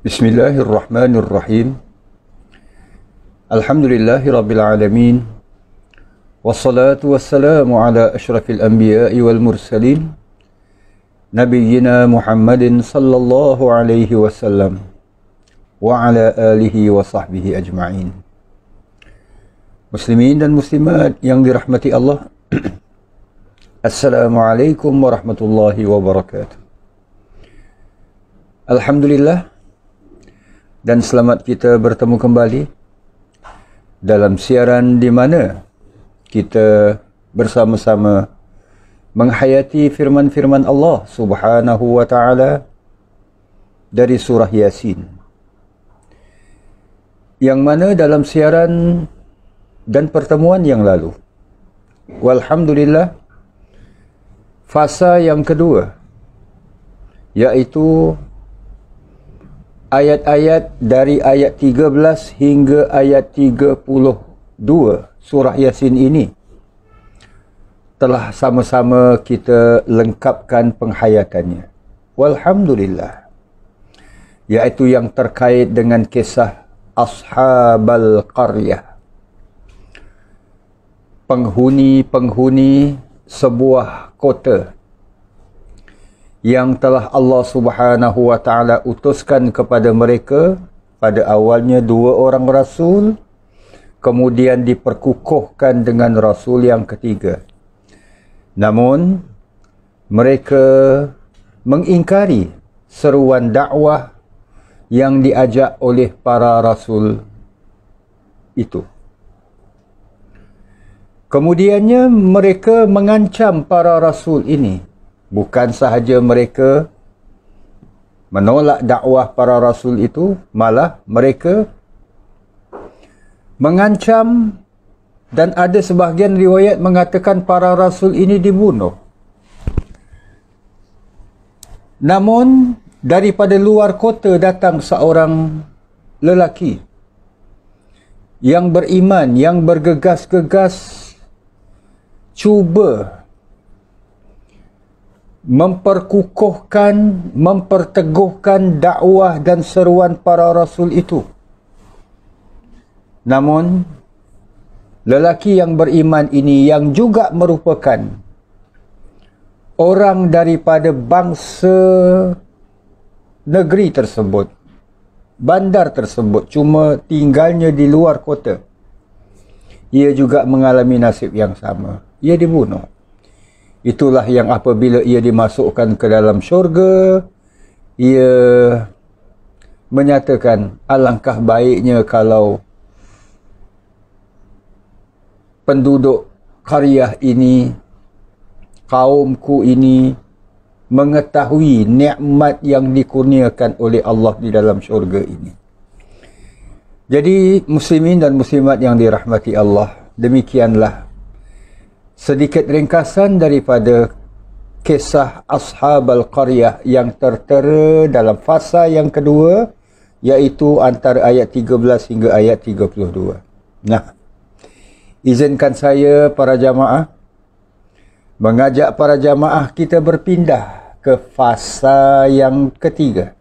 Bismillahirrahmanirrahim. Alhamdulillahi rabbil alamin. Wassalatu wassalamu ala asyrafil anbiya'i wal mursalin. Nabiyyina Muhammadin sallallahu alaihi wasallam wa ala alihi wa sahbihi ajma'in. Muslimin dan muslimat yang dirahmati Allah. Assalamualaikum warahmatullahi wabarakatuh. Alhamdulillah dan selamat kita bertemu kembali dalam siaran di mana kita bersama-sama menghayati firman-firman Allah Subhanahu wa taala dari surah Yasin. Yang mana dalam siaran dan pertemuan yang lalu, walhamdulillah, fasa yang kedua, iaitu ayat-ayat dari ayat 13 hingga ayat 32 surah Yasin ini telah sama-sama kita lengkapkan penghayatannya. Walhamdulillah. Iaitu yang terkait dengan kisah Ashabal Qaryah. Penghuni-penghuni sebuah kota yang telah Allah Subhanahu wa taala utuskan kepada mereka pada awalnya 2 orang rasul, kemudian diperkukuhkan dengan rasul yang ketiga. Namun mereka mengingkari seruan dakwah yang diajak oleh para rasul itu. Kemudiannya mereka mengancam para rasul ini. Bukan sahaja mereka menolak dakwah para rasul itu, malah mereka mengancam, dan ada sebahagian riwayat mengatakan para rasul ini dibunuh. Namun daripada luar kota datang seorang lelaki yang beriman, yang bergegas-gegas cuba memperkukuhkan, memperteguhkan dakwah dan seruan para rasul itu. Namun lelaki yang beriman ini, yang juga merupakan orang daripada bangsa negeri tersebut, bandar tersebut, cuma tinggalnya di luar kota, ia juga mengalami nasib yang sama. Ia dibunuh. Itulah yang apabila ia dimasukkan ke dalam syurga, ia menyatakan, alangkah baiknya kalau penduduk qaryah ini, kaumku ini, mengetahui nikmat yang dikurniakan oleh Allah di dalam syurga ini. Jadi muslimin dan muslimat yang dirahmati Allah, demikianlah sedikit ringkasan daripada kisah Ashabal Qaryah yang tertera dalam fasa yang kedua, iaitu antara ayat 13 hingga ayat 32. Nah, izinkan saya para jamaah mengajak para jamaah kita berpindah ke fasa yang ketiga.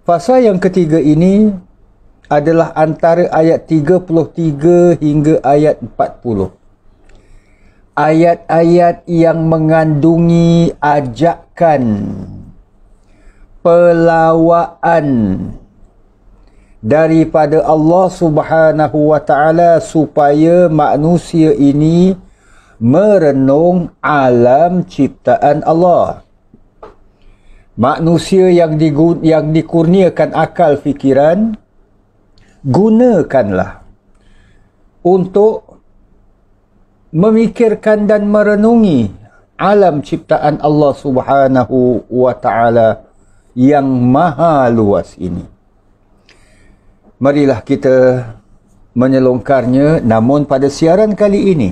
Fasa yang ketiga ini adalah antara ayat 33 hingga ayat 40. Ayat-ayat yang mengandungi ajakan, pelawaan daripada Allah Subhanahu wa taala supaya manusia ini merenung alam ciptaan Allah. Manusia yang dikurniakan akal fikiran, gunakanlah untuk memikirkan dan merenungi alam ciptaan Allah Subhanahu wa taala yang maha luas ini. Marilah kita menyelongkarnya, namun pada siaran kali ini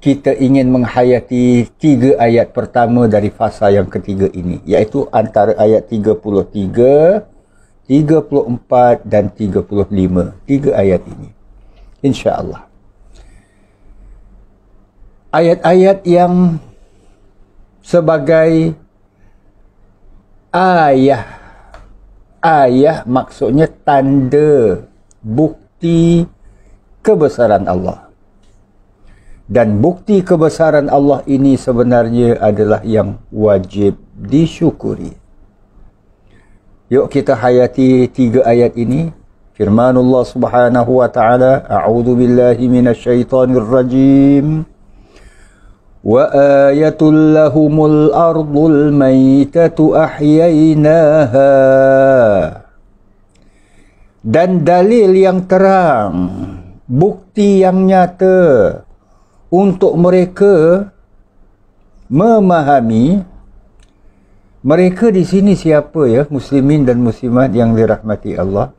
kita ingin menghayati 3 ayat pertama dari fasa yang ketiga ini, iaitu antara ayat 33, 34 dan 35. 3 ayat ini, insya-Allah. Ayat-ayat yang sebagai Ayah maksudnya tanda, bukti kebesaran Allah. Dan bukti kebesaran Allah ini sebenarnya adalah yang wajib disyukuri. Yuk kita hayati 3 ayat ini. Firmanullah subhanahu wa ta'ala, A'udhu billahi minasyaitanir rajim. Wa ayatul lahumul ardul maytatu ahyaynaha. Dan dalil yang terang, bukti yang nyata untuk mereka memahami. Mereka di sini siapa ya? Muslimin dan muslimat yang dirahmati Allah.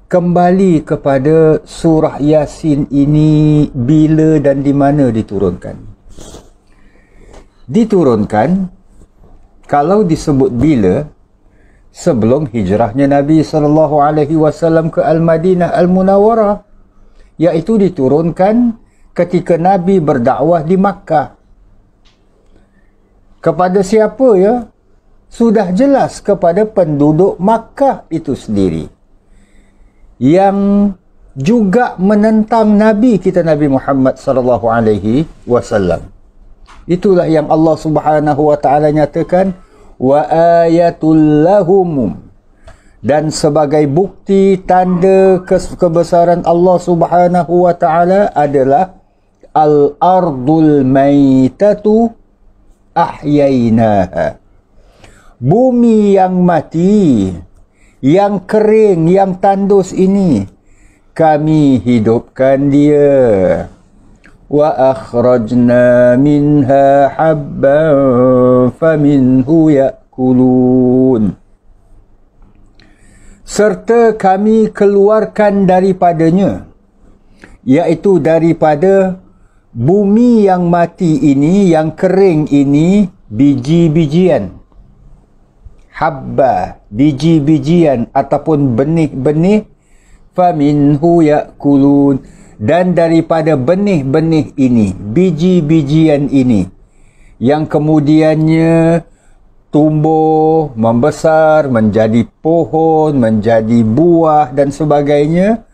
Kembali kepada surah Yasin ini bila dan di mana diturunkan. Diturunkan, kalau disebut bila, sebelum hijrahnya Nabi SAW ke Al-Madinah Al-Munawwarah, iaitu diturunkan ketika Nabi berdakwah di Makkah. Kepada siapa ya? Sudah jelas kepada penduduk Makkah itu sendiri, yang juga menentang Nabi kita Nabi Muhammad sallallahu alaihi wasallam. Itulah yang Allah Subhanahu wa taala nyatakan, wa ayatul lahum, dan sebagai bukti tanda kebesaran Allah Subhanahu wa taala adalah al-ardul maitatu ahyainaha. Bumi yang mati, yang kering, yang tandus ini, kami hidupkan dia. Wa akhrajna minha habban faminhu ya'kulun. Serta kami keluarkan daripadanya, iaitu daripada bumi yang mati ini, yang kering ini, biji-bijian. Habba, biji-bijian ataupun benih-benih. Faminhu ya'kulun. Dan daripada benih-benih ini, biji-bijian ini, yang kemudiannya tumbuh, membesar, menjadi pohon, menjadi buah dan sebagainya,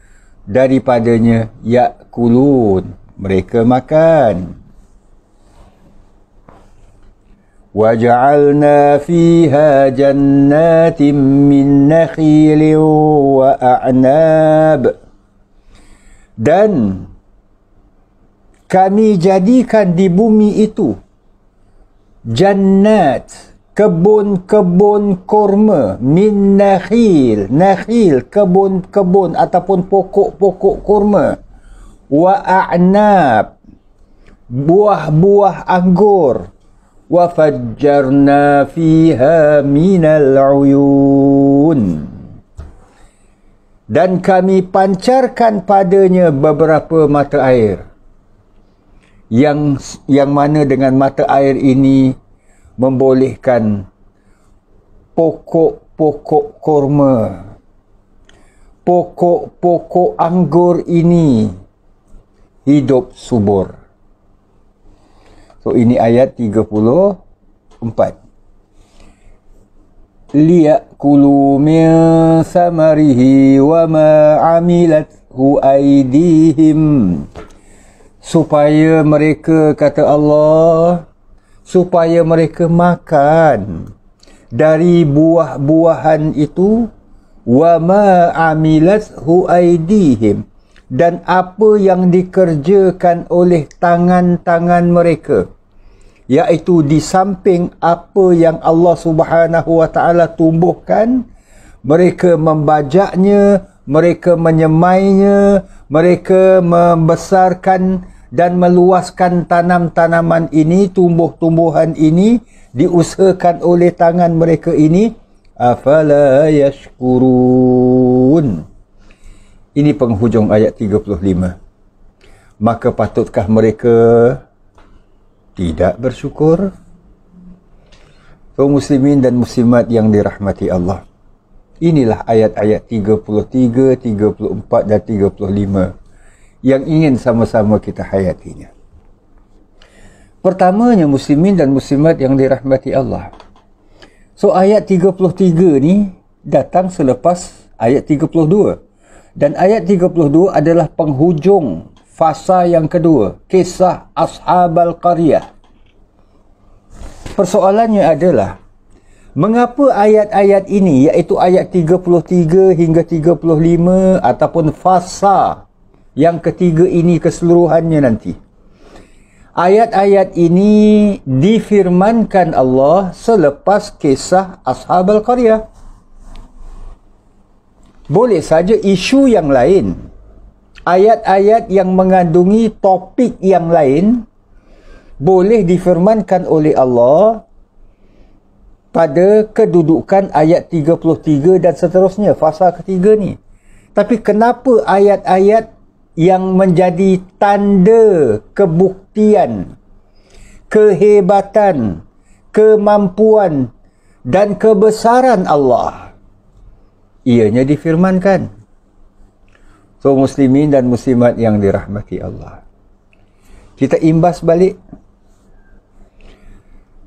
daripadanya ya'kulun, mereka makan. وَجَعَلْنَا فِيهَا جَنَّاتٍ مِّن نَخِيلٍ وَأَعْنَابٍ. Dan kami jadikan di bumi itu jannat, kebun-kebun kurma, min nakhil, nakhil, kebun-kebun ataupun pokok-pokok kurma, wa a'nab, buah-buah anggur, wa fajjarna fiha minal uyun. Dan kami pancarkan padanya beberapa mata air, yang mana dengan mata air ini membolehkan pokok-pokok kurma, pokok-pokok anggur ini hidup subur. So ini ayat 34. Liyakulu min samarihi wa ma amilathu aydihim. Supaya mereka, kata Allah, supaya mereka makan dari buah-buahan itu, wa ma amilathu aydihim, dan apa yang dikerjakan oleh tangan-tangan mereka, iaitu di samping apa yang Allah Subhanahu wa taala tumbuhkan, mereka membajaknya, mereka menyemainya, mereka membesarkan dan meluaskan tanam-tanaman ini, tumbuh-tumbuhan ini, diusahakan oleh tangan mereka ini. Afala yashkurun. Ini penghujung ayat 35. Maka patutkah mereka tidak bersyukur? So, muslimin dan muslimat yang dirahmati Allah, inilah ayat-ayat 33, 34 dan 35 yang ingin sama-sama kita hayatinya. Pertamanya, muslimin dan muslimat yang dirahmati Allah, so ayat 33 ni datang selepas ayat 32. Dan ayat 32 adalah penghujung fasa yang kedua, kisah Ashabal Qaryah. Persoalannya adalah, mengapa ayat-ayat ini, iaitu ayat 33 hingga 35 ataupun fasa yang ketiga ini keseluruhannya nanti, ayat-ayat ini difirmankan Allah selepas kisah Ashabal Qaryah? Boleh saja isu yang lain, ayat-ayat yang mengandungi topik yang lain boleh difirmankan oleh Allah pada kedudukan ayat 33 dan seterusnya, fasa ketiga ni. Tapi kenapa ayat-ayat yang menjadi tanda kebuktian, kehebatan, kemampuan dan kebesaran Allah, ianya difirmankan? So, muslimin dan muslimat yang dirahmati Allah, kita imbas balik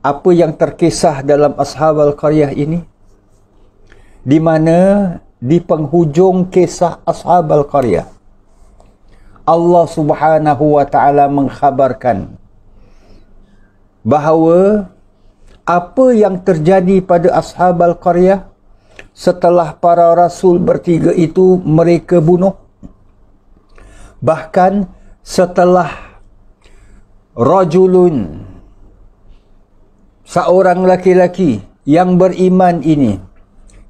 apa yang terkisah dalam Ashabal Qaryah ini, di mana di penghujung kisah Ashabal Qaryah Allah Subhanahu wa taala mengkhabarkan bahawa apa yang terjadi pada Ashabal Qaryah setelah para rasul bertiga itu mereka bunuh. Bahkan setelah rajulun, seorang laki-laki yang beriman ini,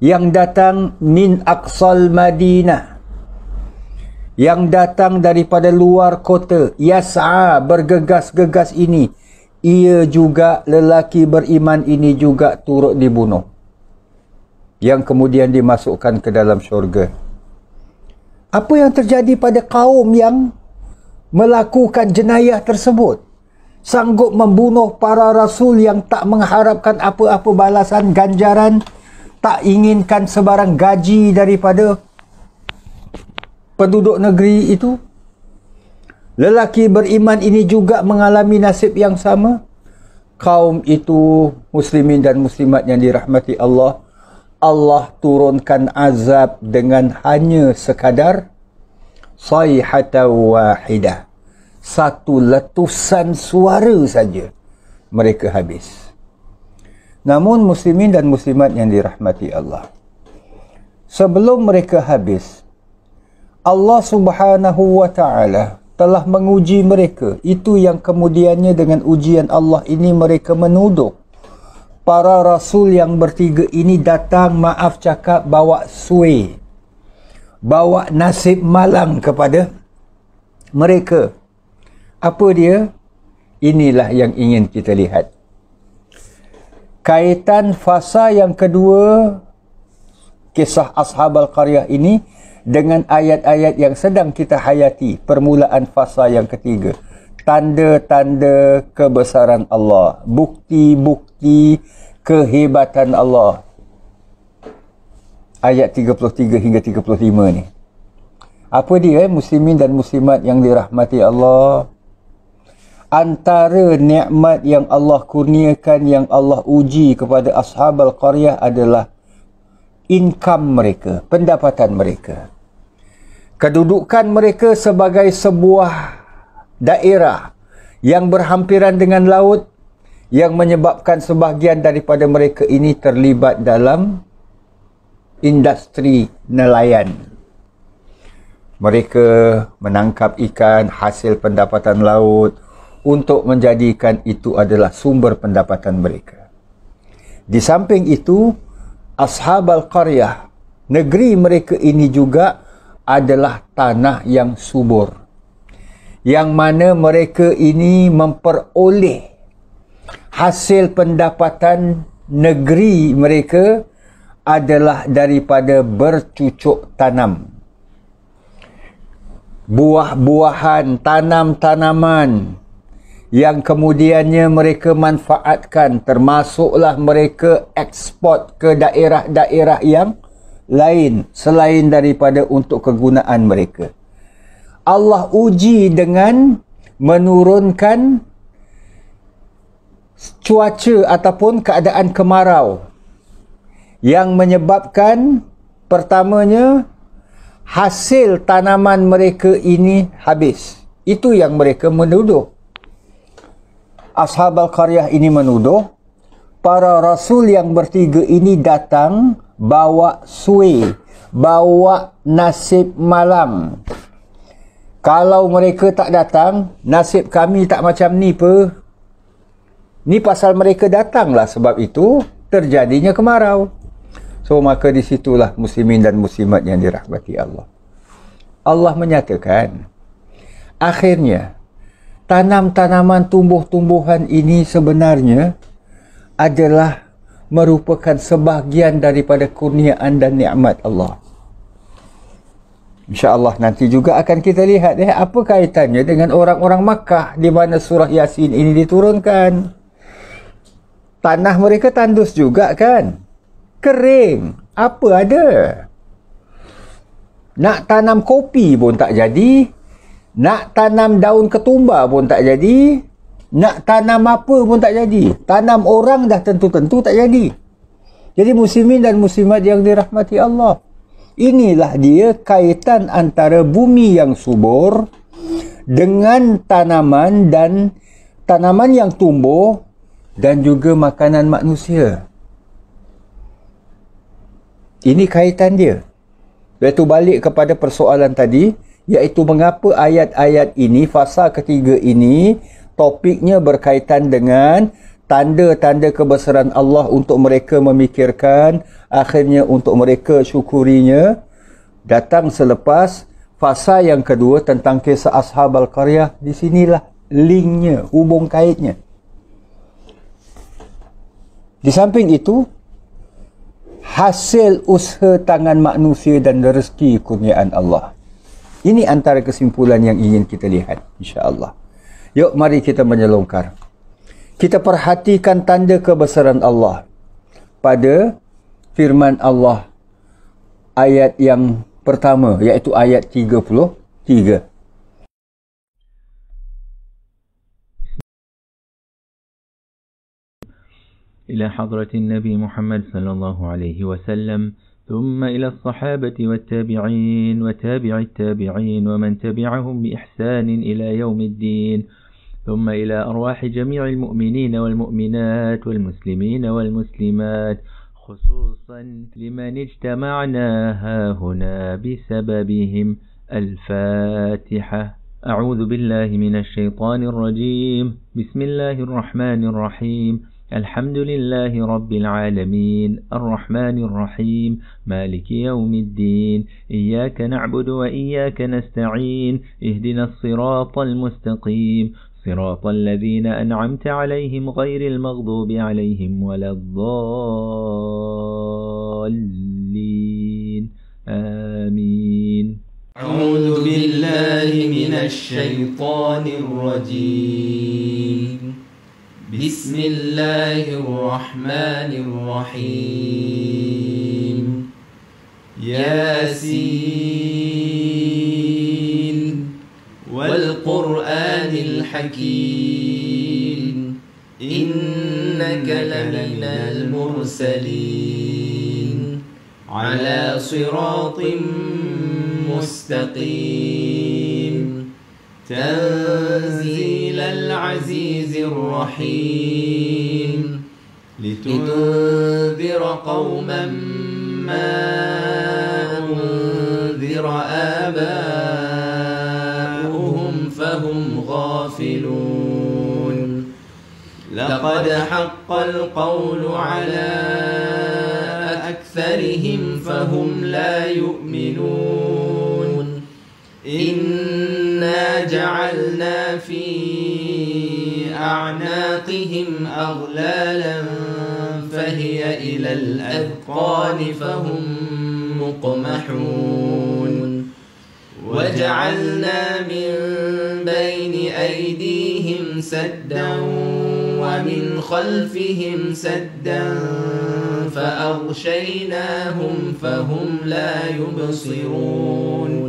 yang datang min aqsal Madinah, yang datang daripada luar kota, yas'a, bergegas-gegas ini, ia juga, lelaki beriman ini juga turut dibunuh, yang kemudian dimasukkan ke dalam syurga. Apa yang terjadi pada kaum yang melakukan jenayah tersebut? Sanggup membunuh para rasul yang tak mengharapkan apa-apa balasan ganjaran, tak inginkan sebarang gaji daripada penduduk negeri itu. Lelaki beriman ini juga mengalami nasib yang sama. Kaum itu, muslimin dan muslimat yang dirahmati Allah, Allah turunkan azab dengan hanya sekadar sayhatan wahidah, satu letusan suara saja mereka habis. Namun muslimin dan muslimat yang dirahmati Allah, sebelum mereka habis, Allah Subhanahu wa taala telah menguji mereka. Itu yang kemudiannya dengan ujian Allah ini mereka menuduh para rasul yang bertiga ini datang, maaf cakap, bawa suai, bawa nasib malang kepada mereka. Apa dia? Inilah yang ingin kita lihat. Kaitan fasa yang kedua kisah Ashabal Qaryah ini dengan ayat-ayat yang sedang kita hayati, permulaan fasa yang ketiga. Tanda-tanda kebesaran Allah, bukti-bukti kehebatan Allah. Ayat 33 hingga 35 ni. Apa dia, muslimin dan muslimat yang dirahmati Allah? Antara nikmat yang Allah kurniakan, yang Allah uji kepada Ashabal Qaryah adalah income mereka, pendapatan mereka. Kedudukan mereka sebagai sebuah daerah yang berhampiran dengan laut, yang menyebabkan sebahagian daripada mereka ini terlibat dalam industri nelayan. Mereka menangkap ikan, hasil pendapatan laut, untuk menjadikan itu adalah sumber pendapatan mereka. Di samping itu, Ashabal Qaryah, negeri mereka ini juga adalah tanah yang subur, yang mana mereka ini memperoleh hasil pendapatan negeri mereka adalah daripada bercucuk tanam, buah-buahan, tanam-tanaman yang kemudiannya mereka manfaatkan, termasuklah mereka ekspor ke daerah-daerah yang lain selain daripada untuk kegunaan mereka. Allah uji dengan menurunkan cuaca ataupun keadaan kemarau yang menyebabkan pertamanya hasil tanaman mereka ini habis. Itu yang mereka menuduh. Ashab al-Qaryah ini menuduh para rasul yang bertiga ini datang bawa suai, bawa nasib malam. Kalau mereka tak datang, nasib kami tak macam ni pe. Ni pasal mereka datanglah, sebab itu terjadinya kemarau. So maka disitulah muslimin dan muslimat yang dirahmati Allah. Allah menyatakan, akhirnya tanam-tanaman tumbuh-tumbuhan ini sebenarnya adalah merupakan sebahagian daripada kurniaan dan nikmat Allah. InsyaAllah nanti juga akan kita lihat apa kaitannya dengan orang-orang Makkah di mana surah Yasin ini diturunkan. Tanah mereka tandus juga kan? Kering. Apa ada? Nak tanam kopi pun tak jadi. Nak tanam daun ketumbar pun tak jadi. Nak tanam apa pun tak jadi. Tanam orang dah tentu-tentu tak jadi. Jadi muslimin dan muslimat yang dirahmati Allah, inilah dia kaitan antara bumi yang subur dengan tanaman dan tanaman yang tumbuh dan juga makanan manusia. Ini kaitan dia. Iaitu balik kepada persoalan tadi, iaitu mengapa ayat-ayat ini, fasa ketiga ini, topiknya berkaitan dengan tanda-tanda kebesaran Allah untuk mereka memikirkan, akhirnya untuk mereka syukurinya, datang selepas fasa yang kedua tentang kisah Ashab al-Qaryah. Di sinilah linknya, hubung kaitnya. Di samping itu, hasil usaha tangan manusia dan rezeki kurniaan Allah. Ini antara kesimpulan yang ingin kita lihat, insya-Allah. Yuk mari kita menyelongkar. Kita perhatikan tanda kebesaran Allah pada firman Allah ayat yang pertama, iaitu ayat 33. إلى حضرة النبي محمد صلى الله عليه وسلم، ثم إلى الصحابة والتابعين وتابع التابعين ومن تبعهم بإحسان إلى يوم الدين، ثم إلى أرواح جميع المؤمنين والمؤمنات والمسلمين والمسلمات، خصوصا لمن اجتمعنا هاهنا بسببهم. الفاتحة. أعوذ بالله من الشيطان الرجيم. بسم الله الرحمن الرحيم. الحمد لله رب العالمين الرحمن الرحيم مالك يوم الدين إياك نعبد وإياك نستعين اهدنا الصراط المستقيم صراط الذين أنعمت عليهم غير المغضوب عليهم ولا الضالين آمين. أعوذ بالله من الشيطان الرجيم. بسم الله الرحمن الرحيم. ياسين والقرآن الحكيم إنك لمن المرسلين على صراط مستقيم تنزيل العزيز الرحيم لتنذر قوما ما أنذر آباؤهم فهم غافلون لقد حق القول على أكثرهم فهم لا يؤمنون إنا جعلنا في أعناقهم أغلالا فهي إلى الأذقان فهم مقمحون وجعلنا من بين أيديهم سدا ومن خلفهم سدا فأغشيناهم فهم لا يبصرون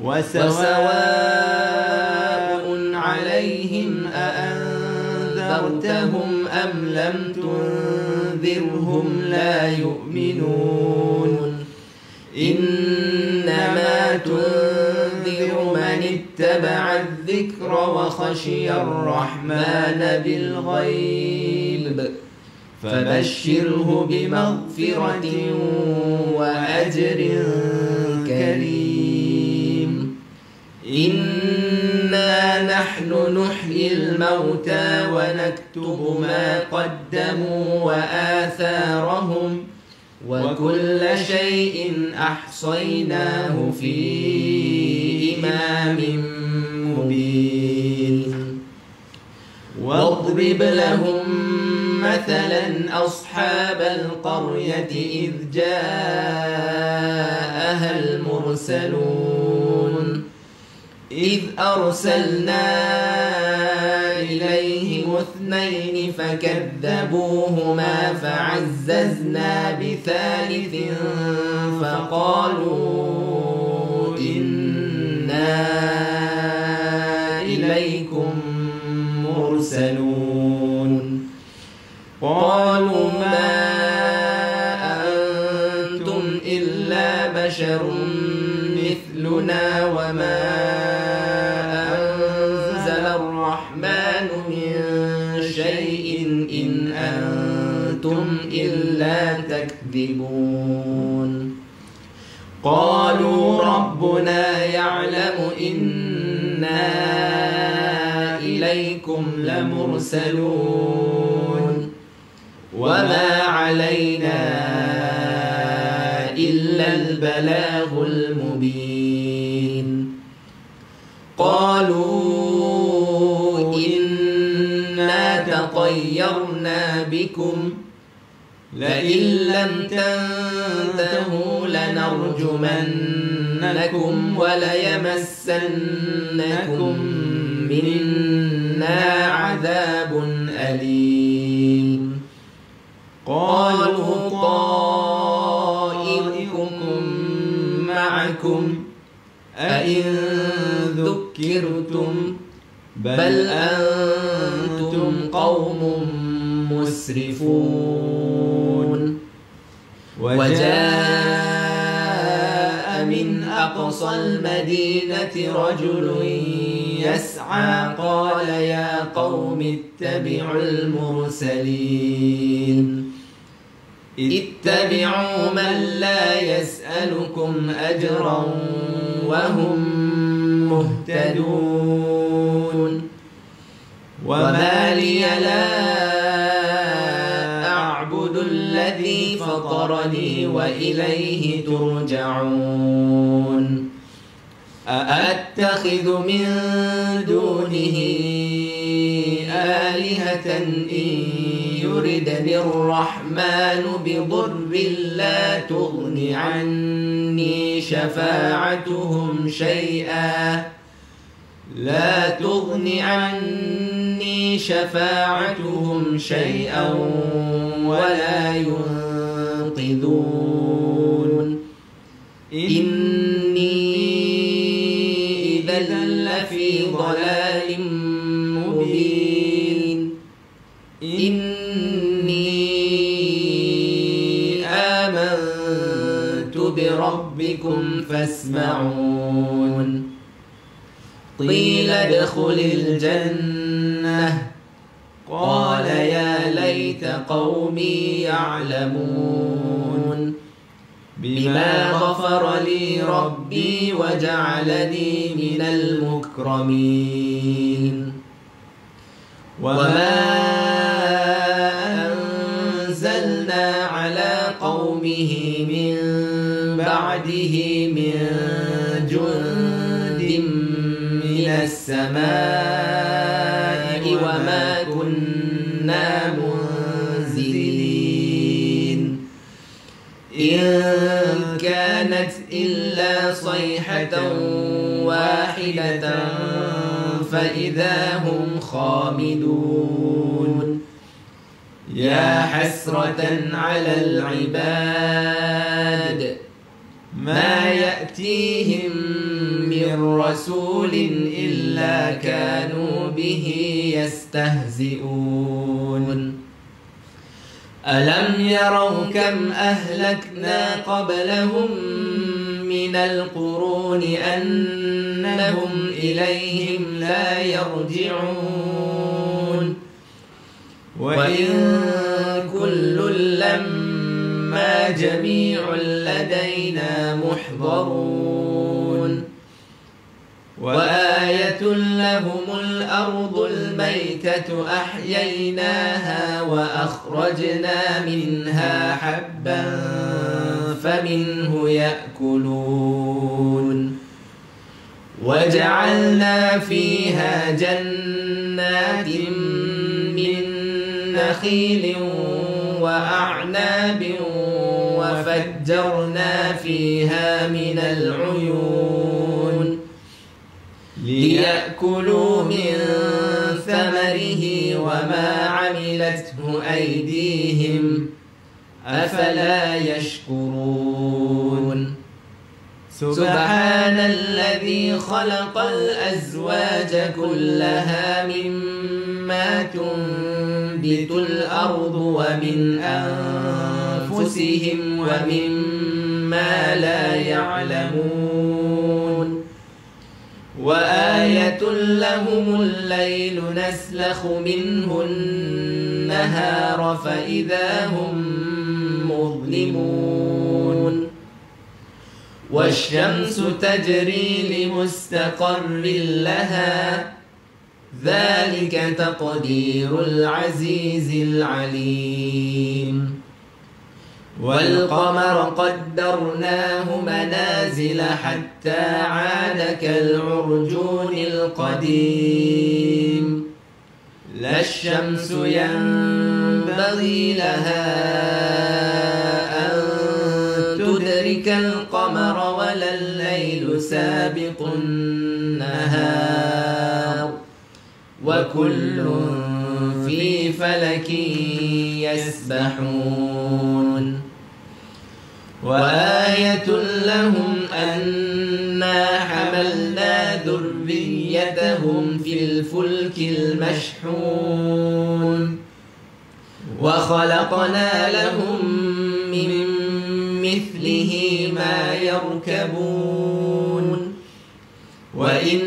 وسواء عليهم أأنذرتهم أم لم تنذرهم لا يؤمنون إنما تنذر من اتبع الذكر وخشي الرحمن بالغيب فبشره بمغفرة وأجر كريم إنا نحن نحيي الموتى ونكتب ما قدموا وآثارهم وكل شيء أحصيناه في إمام مبين واضرب لهم مثلا أصحاب القرية إذ جاءها المرسلون إذ أرسلنا إليهم 2 فكذبوهما فعززنا بثالث فقالوا إنا إليكم مرسلون قالوا ما أنتم إلا بشر مثلنا وما أنزل الرحمن من شيء إن أنتم إلا تكذبون قالوا ربنا يعلم إنا إليكم لمرسلون وما علينا إلا البلاغ المبين قالوا إنا تطيرنا بكم لئن لم تنتهوا لنرجمنكم وليمسنكم منا عذاب أليم قالوا طائركم معكم أئن ذكرتم بل أنتم قوم مسرفون وجاء من أقصى المدينة رجل يسعى قال يا قوم اتبعوا المرسلين اتبعوا من لا يسألكم أجرا وهم مهتدون وما لي لا أعبد الذي فطرني وإليه ترجعون أأتخذ من دونه آلهة إن يردني الرحمن بضر لا تغن عني شفاعتهم شيئا ولا ينقذون إني إذا لفي ضلال مبين إني آمنت بربكم فاسمعون قيل ادخل الجنة قال يا ليت قومي يعلمون بما غفر لي ربي وجعلني من المكرمين وما أنزلنا على قومه من بعده من جند من السماء وما كنا منزلين إن كانت إلا صيحة واحدة فإذا هم خامدون يا حسرة على العباد ما يأتيهم من رسول إلا كانوا به يستهزئون ألم يروا كم أهلكنا قبلهم من القرون أنهم إليهم لا يرجعون وإن كل لما جميع لدينا محضرون وآية لهم الأرض الميتة أحييناها وأخرجنا منها حبا فمنه يأكلون وجعلنا فيها جنات من نخيل وأعناب وفجرنا فيها من العيون ليأكلوا من ثمره وما عملته أيديهم أفلا يشكرون سبحان الذي خلق الأزواج كلها مما تنبت الأرض ومن أنفسهم ومما لا يعلمون وآية لهم الليل نسلخ منه النهار فإذا هم مظلمون والشمس تجري لمستقر لها ذلك تقدير العزيز العليم والقمر قدرناه منازل حتى عاد كالعرجون القديم لا الشمس ينبغي لها أن تدرك القمر ولا الليل سابق النهار وكل في فلك يسبحون وآية لهم أنا حملنا ذريتهم في الفلك المشحون وخلقنا لهم من مثله ما يركبون وإن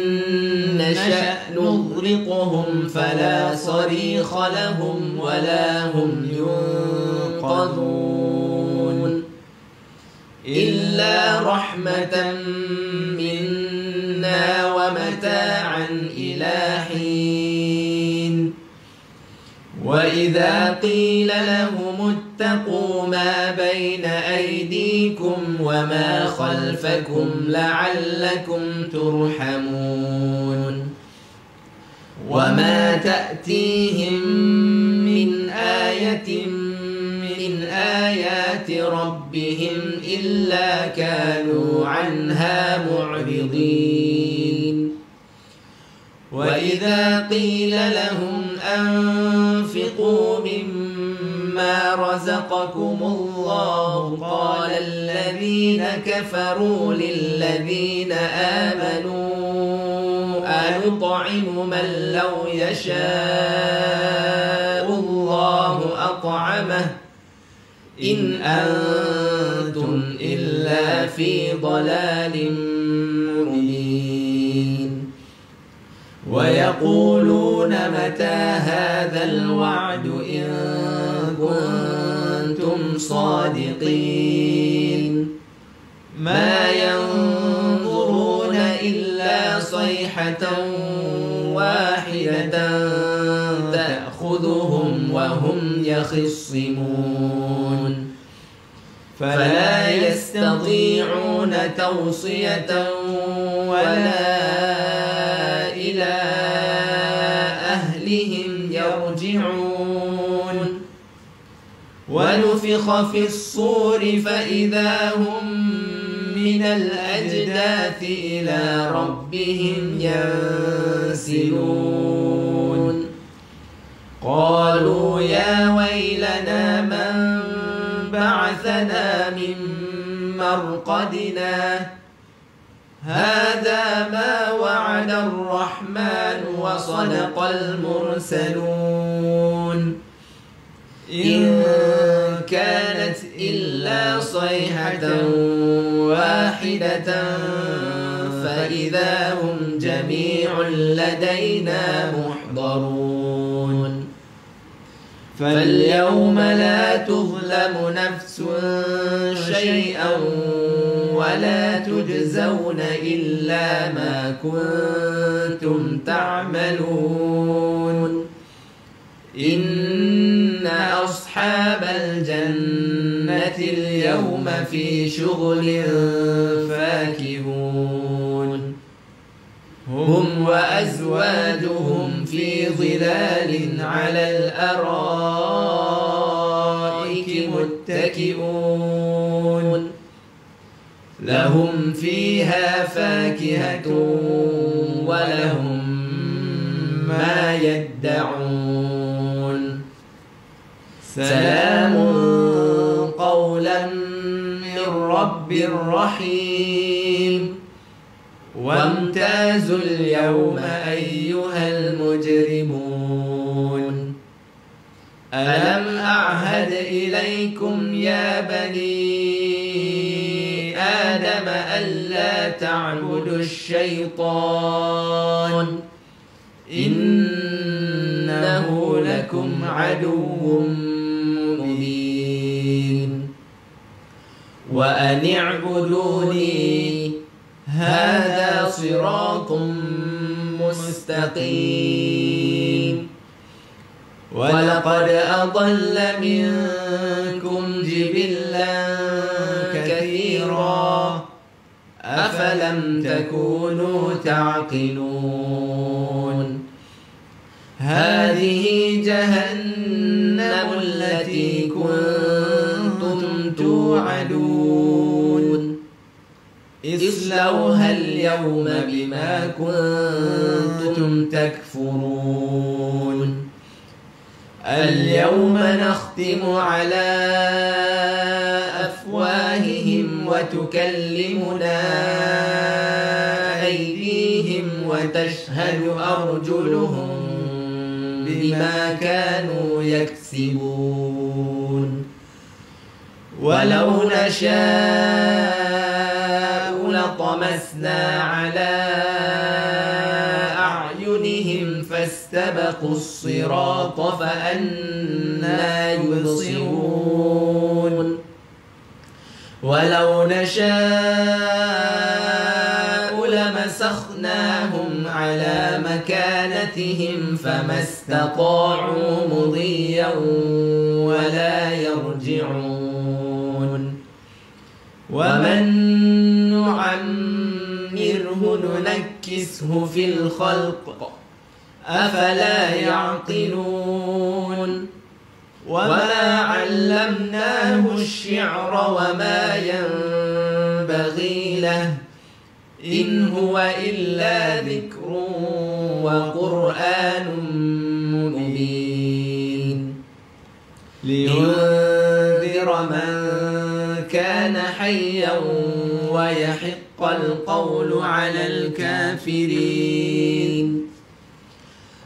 نشأ نغرقهم فلا صريخ لهم ولا هم ينقذون إلا رحمة منا ومتاعا إلى حين وإذا قيل لهم اتقوا ما بين أيديكم وما خلفكم لعلكم ترحمون وما تأتيهم من آية من آيات ربهم إلا كانوا عنها معرضين وإذا قيل لهم أنفقوا مما رزقكم الله قال الذين كفروا للذين آمنوا أنطعم من لو يشاء الله أطعمه إن أنتم إلا في ضلال مبين ويقولون متى هذا الوعد إن كنتم صادقين ما ينظرون إلا صيحة واحدة تأخذهم وهم يخصمون فلا يستطيعون توصية ولا إلى أهلهم يرجعون ونفخ في الصور فإذا هم من الأجداث إلى ربهم ينسلون قالوا يا ويلنا من بعثنا من مرقدنا هذا ما وعد الرحمن وصدق المرسلون إن صيحة واحدة فإذا هم جميع لدينا محضرون فاليوم لا تظلم نفس شيئا ولا تجزون إلا ما كنتم تعملون إن أصحاب الجنة اليوم في شغل فاكهون هم وأزواجهم في ظلال على الأرائك متكئون لهم فيها فاكهة ولهم ما يدعون سلام قولا من رب رحيم وامتازوا اليوم أيها المجرمون ألم أعهد إليكم يا بني آدم ألا تعبدوا الشيطان إنه لكم عدو مبين وأن اعبدوني هذا صراط مستقيم ولقد أضل منكم جبلا كثيرا أفلم تكونوا تعقلون هذه جهنم التي كنتم توعدون اصلوها اليوم بما كنتم تكفرون اليوم نختم على أفواههم وتكلمنا أيديهم وتشهد أرجلهم بما كانوا يكسبون ولو نشاء لطمسنا على أعينهم فاستبقوا الصراط فأنى يبصرون ولو نشاء لمسخناهم على مكانتهم فما استطاعوا مضيا ولا يرجعون ومن نعمره ننكسه في الخلق أفلا يعقلون وما علمناه الشعر وما ينبغي له إن هو إلا ذكر وقرآن مبين لينذر من كان حيا ويحق القول على الكافرين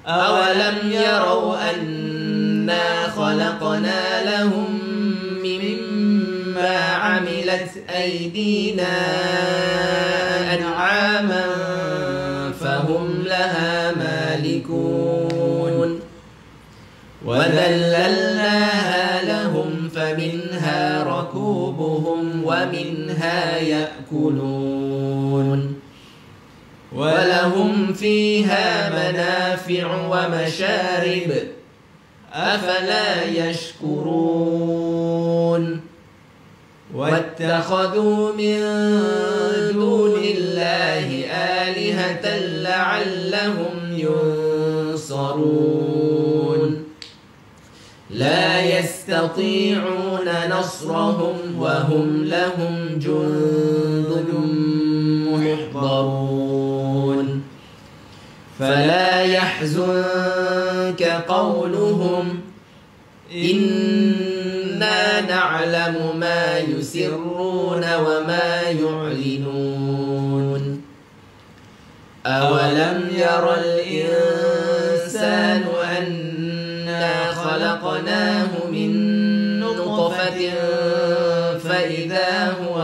أولم يروا أنا خلقنا لهم مما عملت أيدينا أنعاما فهم لها مالكون وذللناها لهم فمنها ركوبهم ومنها يأكلون ولهم فيها منافع ومشارب أفلا يشكرون واتخذوا من دون الله آلهة لعلهم ينصرون لا يستطيعون نصرهم وهم لهم جند محضرون فلا يحزنك قولهم إنا نعلم ما يسرون وما يعلنون أولم ير الإنسان أنا خلقناه من نطفة فإذا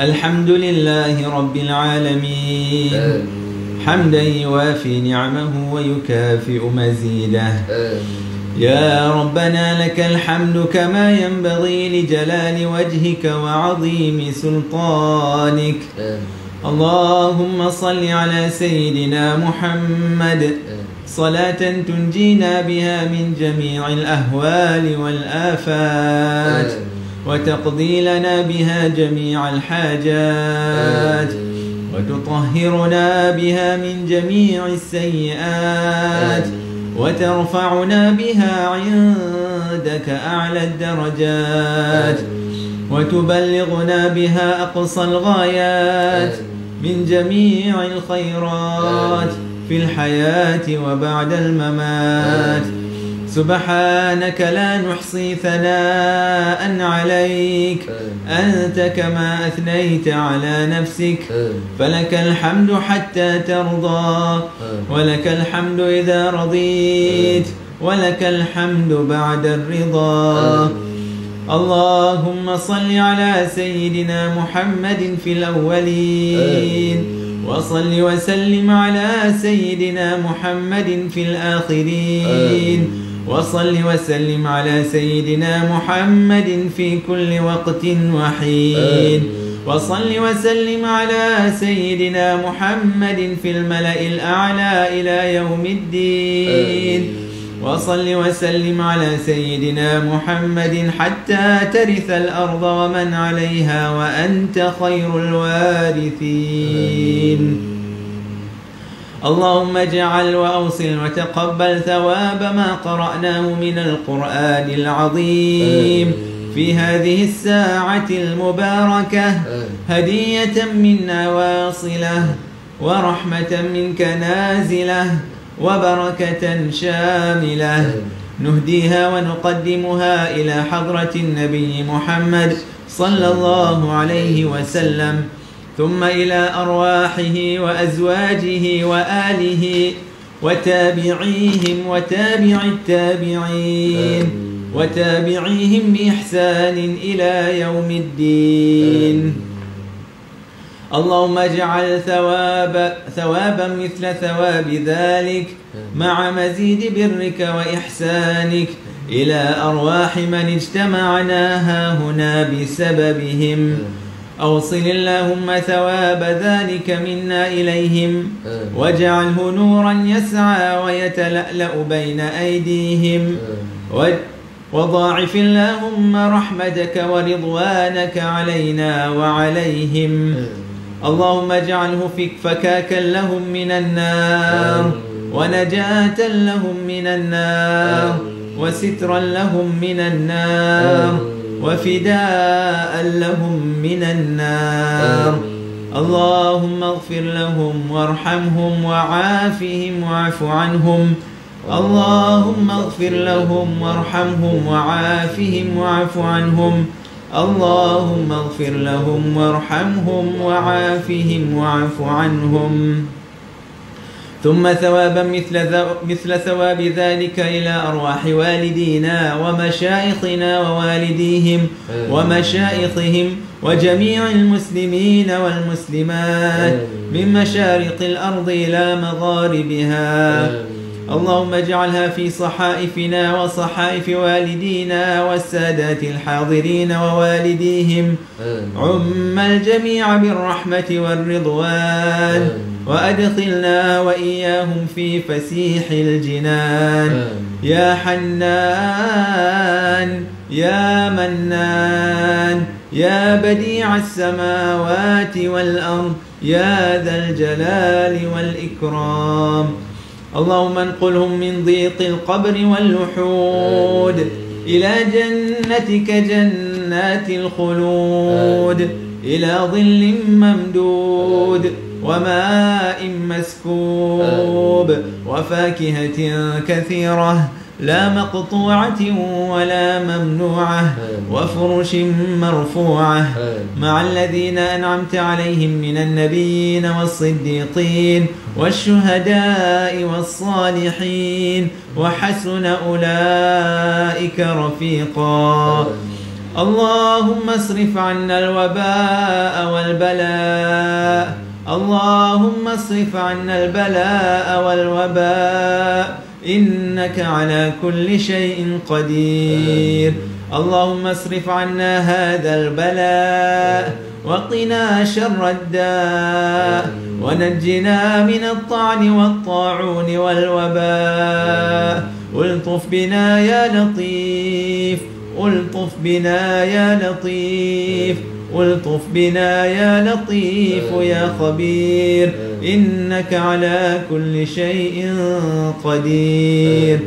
الحمد لله رب العالمين حمدا يوافي نعمه ويكافئ مزيده يا ربنا لك الحمد كما ينبغي لجلال وجهك وعظيم سلطانك اللهم صل على سيدنا محمد صلاة تنجينا بها من جميع الأهوال والآفات وتقضي لنا بها جميع الحاجات وتطهرنا بها من جميع السيئات وترفعنا بها عندك أعلى الدرجات وتبلغنا بها أقصى الغايات من جميع الخيرات في الحياة وبعد الممات سبحانك لا نحصي ثناء عليك أنت كما أثنيت على نفسك فلك الحمد حتى ترضى ولك الحمد إذا رضيت ولك الحمد بعد الرضا اللهم صل على سيدنا محمد في الأولين وصل وسلم على سيدنا محمد في الآخرين وصل وسلم على سيدنا محمد في كل وقت وحين وصل وسلم على سيدنا محمد في الملأ الأعلى إلى يوم الدين وصل وسلم على سيدنا محمد حتى ترث الأرض ومن عليها وأنت خير الوارثين اللهم اجعل وأوصل وتقبل ثواب ما قرأناه من القرآن العظيم في هذه الساعة المباركة هدية منا واصلة ورحمة منك نازلة وبركة شاملة نهديها ونقدمها إلى حضرة النبي محمد صلى الله عليه وسلم ثم إلى أرواحه وأزواجه وآله وتابعيهم وتابع التابعين وتابعيهم بإحسان إلى يوم الدين اللهم اجعل ثوابا مثل ثواب ذلك مع مزيد برك وإحسانك إلى أرواح من اجتمعنا هاهنا بسببهم أوصل اللهم ثواب ذلك منا إليهم واجعله نورا يسعى ويتلألأ بين أيديهم وضاعف اللهم رحمتك ورضوانك علينا وعليهم اللهم اجعله فكاكا لهم من النار ونجاة لهم من النار وسترا لهم من النار وفداء لهم من النار اللهم اغفر لهم وارحمهم وعافهم واعف عنهم اللهم اغفر لهم وارحمهم وعافهم واعف عنهم اللهم اغفر لهم وارحمهم وعافهم واعف عنهم ثم ثوابا مثل ثواب ذلك إلى أرواح والدينا ومشايخنا ووالديهم ومشايخهم وجميع المسلمين والمسلمات من مشارق الأرض إلى مغاربها اللهم اجعلها في صحائفنا وصحائف والدينا والسادات الحاضرين ووالديهم عم الجميع بالرحمة والرضوان وأدخلنا وإياهم في فسيح الجنان يا حنان يا منان يا بديع السماوات والأرض يا ذا الجلال والإكرام اللهم انقلهم من ضيق القبر واللحود إلى جنتك جنات الخلود إلى ظل ممدود وماء مسكوب وفاكهة كثيرة لا مقطوعة ولا ممنوعة وفرش مرفوعة مع الذين أنعمت عليهم من النبيين والصديقين والشهداء والصالحين وحسن أولئك رفيقا اللهم اصرف عنا الوباء والبلاء اللهم اصرف عنا البلاء والوباء إنك على كل شيء قدير اللهم اصرف عنا هذا البلاء وقنا شر الداء ونجنا من الطعن والطاعون والوباء والطف بنا يا لطيف والطف بنا يا لطيف والطف بنا يا لطيف يا خبير إنك على كل شيء قدير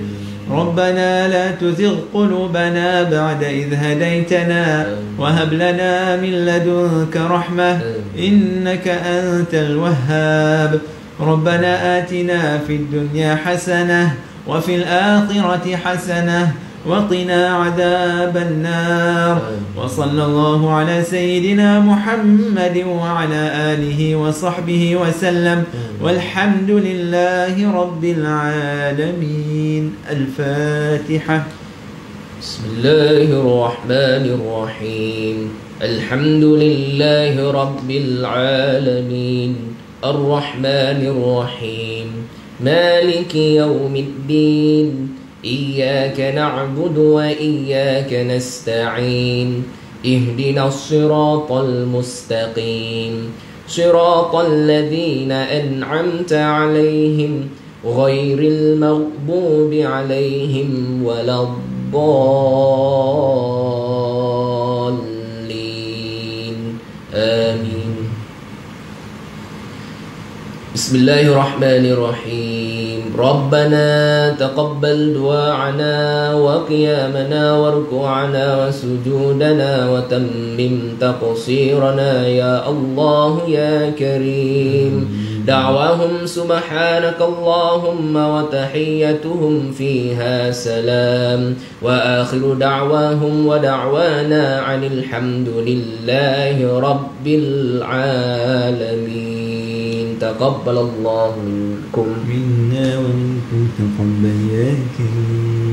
ربنا لا تزغ قلوبنا بعد إذ هديتنا وهب لنا من لدنك رحمة إنك أنت الوهاب ربنا آتنا في الدنيا حسنة وفي الآخرة حسنة وقنا عذاب النار وصلى الله على سيدنا محمد وعلى آله وصحبه وسلم والحمد لله رب العالمين الفاتحة بسم الله الرحمن الرحيم الحمد لله رب العالمين الرحمن الرحيم مالك يوم الدين إياك نعبد وإياك نستعين اهدنا الصراط المستقيم صراط الذين أنعمت عليهم غير المغضوب عليهم ولا الضالين آمين بسم الله الرحمن الرحيم ربنا تقبل دعاءنا وقيامنا وركوعنا وسجودنا وتمم تقصيرنا يا الله يا كريم دعواهم سبحانك اللهم وتحيتهم فيها سلام وآخر دعواهم ودعوانا عن الحمد لله رب العالمين تقبل الله منكم منا ومنكم تقبل يا كريم